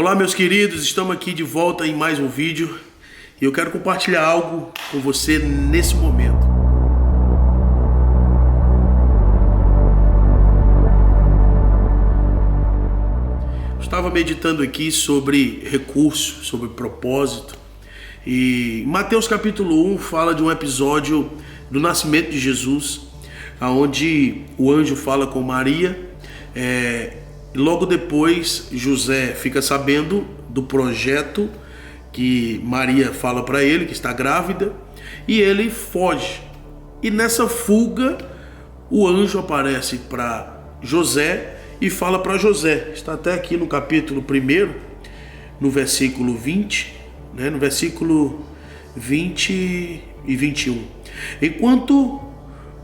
Olá, meus queridos, estamos aqui de volta em mais um vídeo e eu quero compartilhar algo com você nesse momento. Eu estava meditando aqui sobre recurso, sobre propósito, e Mateus capítulo 1 fala de um episódio do nascimento de Jesus, onde o anjo fala com Maria. Logo depois, José fica sabendo do projeto que Maria fala para ele, que está grávida, e ele foge. E nessa fuga, o anjo aparece para José e fala para José. Está até aqui no capítulo 1, no versículo 20, no versículo 20 e 21. Enquanto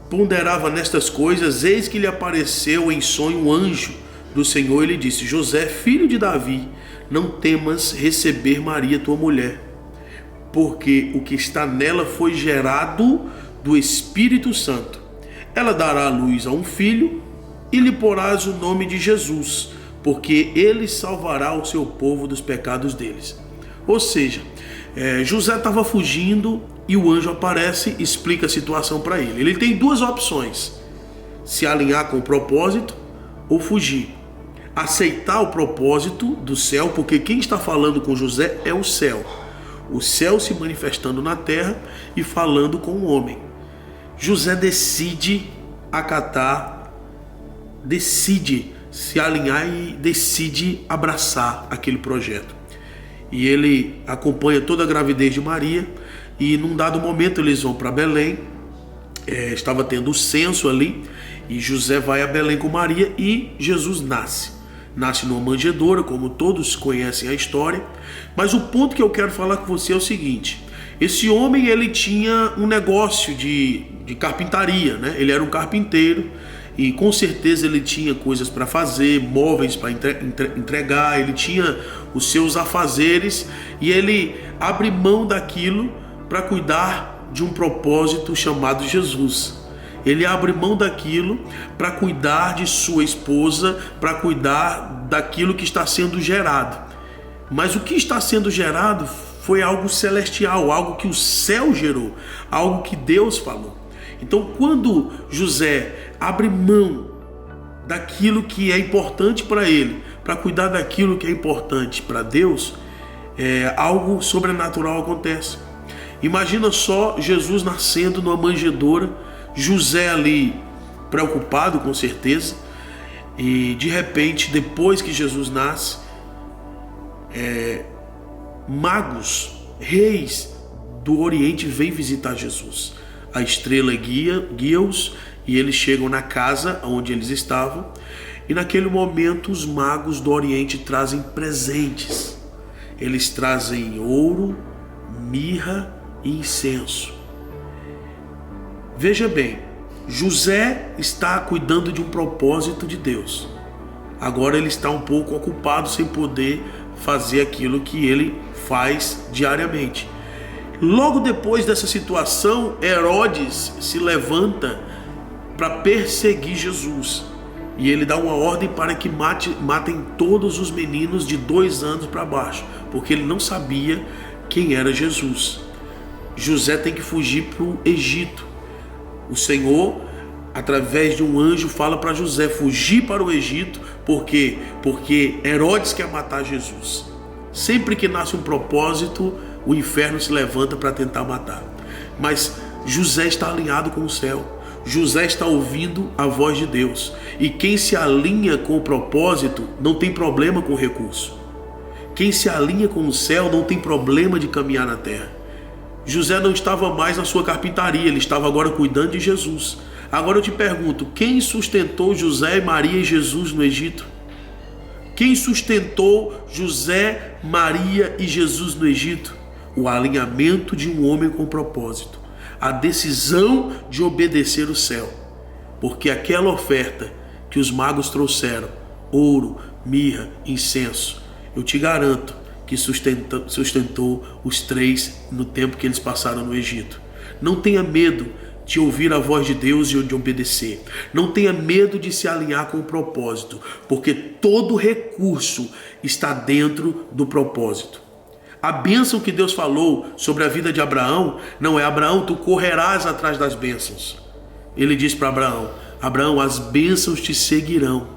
ponderava nestas coisas, eis que lhe apareceu em sonho um anjo do Senhor, ele disse: José, filho de Davi, não temas receber Maria, tua mulher, porque o que está nela foi gerado do Espírito Santo. Ela dará à luz a um filho e lhe porás o nome de Jesus, porque ele salvará o seu povo dos pecados deles. Ou seja, José estava fugindo e o anjo aparece e explica a situação para ele. Ele tem duas opções: se alinhar com o propósito ou fugir. Aceitar o propósito do céu, porque quem está falando com José é o céu se manifestando na terra e falando com o homem. José decide acatar, decide se alinhar e decide abraçar aquele projeto. E ele acompanha toda a gravidez de Maria, e num dado momento eles vão para Belém. Estava tendo o censo ali, e José vai a Belém com Maria e Jesus nasce numa manjedoura, como todos conhecem a história. Mas o ponto que eu quero falar com você é o seguinte: esse homem, ele tinha um negócio de carpintaria, Ele era um carpinteiro e com certeza ele tinha coisas para fazer, móveis para entregar, ele tinha os seus afazeres, e ele abre mão daquilo para cuidar de um propósito chamado Jesus. Ele abre mão daquilo para cuidar de sua esposa, para cuidar daquilo que está sendo gerado. Mas o que está sendo gerado foi algo celestial, algo que o céu gerou, algo que Deus falou. Então, quando José abre mão daquilo que é importante para ele, para cuidar daquilo que é importante para Deus, algo sobrenatural acontece. Imagina só Jesus nascendo numa manjedoura, José ali preocupado com certeza, e de repente, depois que Jesus nasce, magos, reis do Oriente vêm visitar Jesus. A estrela guia-os e eles chegam na casa onde eles estavam, e naquele momento os magos do Oriente trazem presentes. Eles trazem ouro, mirra e incenso. Veja bem, José está cuidando de um propósito de Deus. Agora ele está um pouco ocupado, sem poder fazer aquilo que ele faz diariamente. Logo depois dessa situação, Herodes se levanta para perseguir Jesus. E ele dá uma ordem para que matem todos os meninos de 2 anos para baixo, porque ele não sabia quem era Jesus. José tem que fugir para o Egito. O Senhor, através de um anjo, fala para José fugir para o Egito. Por quê? Porque Herodes quer matar Jesus. Sempre que nasce um propósito, o inferno se levanta para tentar matar. Mas José está alinhado com o céu. José está ouvindo a voz de Deus. E quem se alinha com o propósito não tem problema com o recurso. Quem se alinha com o céu não tem problema de caminhar na terra. José não estava mais na sua carpintaria, ele estava agora cuidando de Jesus. Agora eu te pergunto, quem sustentou José, Maria e Jesus no Egito? Quem sustentou José, Maria e Jesus no Egito? O alinhamento de um homem com propósito. A decisão de obedecer o céu. Porque aquela oferta que os magos trouxeram, ouro, mirra, incenso, eu te garanto que sustentou os 3 no tempo que eles passaram no Egito. Não tenha medo de ouvir a voz de Deus e de obedecer. Não tenha medo de se alinhar com o propósito, porque todo recurso está dentro do propósito. A bênção que Deus falou sobre a vida de Abraão não é: Abraão, tu correrás atrás das bênçãos. Ele disse para Abraão: Abraão, as bênçãos te seguirão.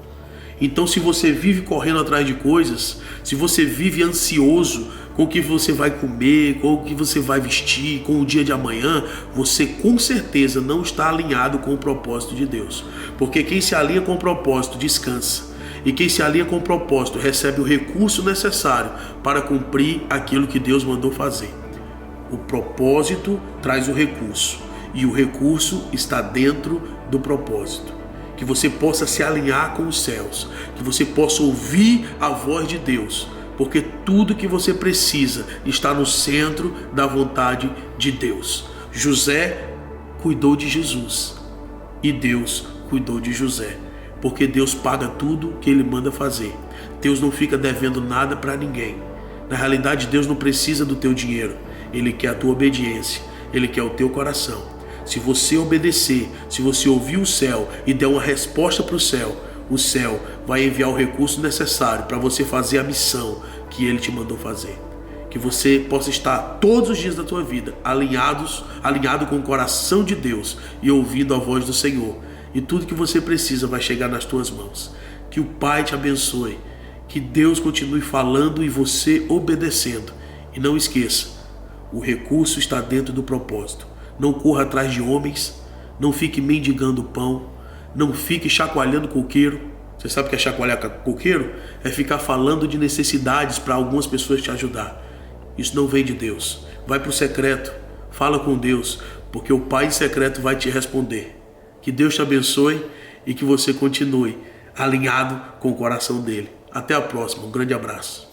Então, se você vive correndo atrás de coisas, se você vive ansioso com o que você vai comer, com o que você vai vestir, com o dia de amanhã, você com certeza não está alinhado com o propósito de Deus. Porque quem se alinha com o propósito descansa. E quem se alinha com o propósito recebe o recurso necessário para cumprir aquilo que Deus mandou fazer. O propósito traz o recurso. E o recurso está dentro do propósito. Que você possa se alinhar com os céus. Que você possa ouvir a voz de Deus. Porque tudo que você precisa está no centro da vontade de Deus. José cuidou de Jesus e Deus cuidou de José, porque Deus paga tudo que Ele manda fazer. Deus não fica devendo nada para ninguém. Na realidade, Deus não precisa do teu dinheiro. Ele quer a tua obediência, Ele quer o teu coração. Se você obedecer, se você ouvir o céu e der uma resposta para o céu vai enviar o recurso necessário para você fazer a missão que Ele te mandou fazer. Que você possa estar todos os dias da tua vida alinhado com o coração de Deus e ouvindo a voz do Senhor. E tudo que você precisa vai chegar nas tuas mãos. Que o Pai te abençoe. Que Deus continue falando e você obedecendo. E não esqueça, o recurso está dentro do propósito. Não corra atrás de homens. Não fique mendigando pão. Não fique chacoalhando coqueiro. Você sabe o que é chacoalhar coqueiro? É ficar falando de necessidades para algumas pessoas te ajudar. Isso não vem de Deus. Vai para o secreto. Fala com Deus. Porque o Pai em secreto vai te responder. Que Deus te abençoe e que você continue alinhado com o coração dele. Até a próxima. Um grande abraço.